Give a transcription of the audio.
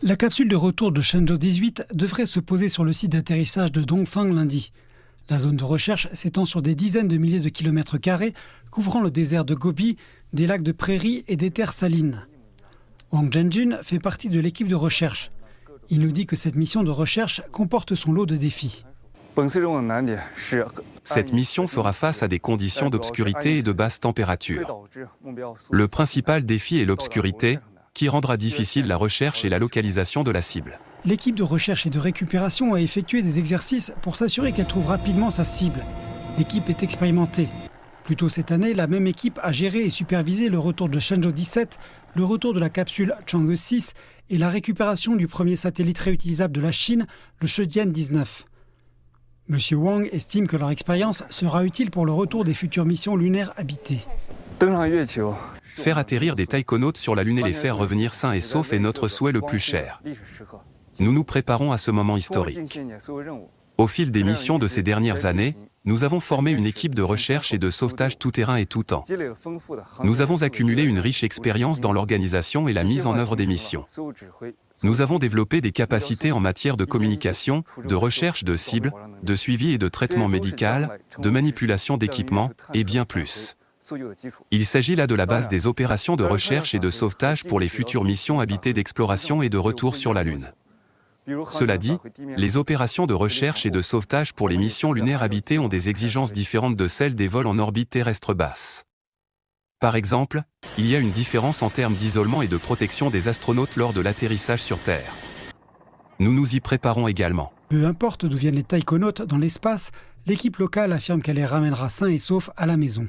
La capsule de retour de Shenzhou 18 devrait se poser sur le site d'atterrissage de Dongfang lundi. La zone de recherche s'étend sur des dizaines de milliers de kilomètres carrés, couvrant le désert de Gobi, des lacs de prairies et des terres salines. Wang Zhenjun fait partie de l'équipe de recherche. Il nous dit que cette mission de recherche comporte son lot de défis. Cette mission fera face à des conditions d'obscurité et de basse température. Le principal défi est l'obscurité, qui rendra difficile la recherche et la localisation de la cible. L'équipe de recherche et de récupération a effectué des exercices pour s'assurer qu'elle trouve rapidement sa cible. L'équipe est expérimentée. Plus tôt cette année, la même équipe a géré et supervisé le retour de Shenzhou 17, le retour de la capsule Chang'e 6 et la récupération du premier satellite réutilisable de la Chine, le Shenzhen 19. Monsieur Wang estime que leur expérience sera utile pour le retour des futures missions lunaires habitées. Faire atterrir des taïkonautes sur la Lune et les faire revenir sains et saufs est notre souhait le plus cher. Nous nous préparons à ce moment historique. Au fil des missions de ces dernières années, nous avons formé une équipe de recherche et de sauvetage tout-terrain et tout-temps. Nous avons accumulé une riche expérience dans l'organisation et la mise en œuvre des missions. Nous avons développé des capacités en matière de communication, de recherche de cibles, de suivi et de traitement médical, de manipulation d'équipements, et bien plus. Il s'agit là de la base des opérations de recherche et de sauvetage pour les futures missions habitées d'exploration et de retour sur la Lune. Cela dit, les opérations de recherche et de sauvetage pour les missions lunaires habitées ont des exigences différentes de celles des vols en orbite terrestre basse. Par exemple, il y a une différence en termes d'isolement et de protection des astronautes lors de l'atterrissage sur Terre. Nous nous y préparons également. Peu importe d'où viennent les taïkonautes dans l'espace, l'équipe locale affirme qu'elle les ramènera sains et saufs à la maison.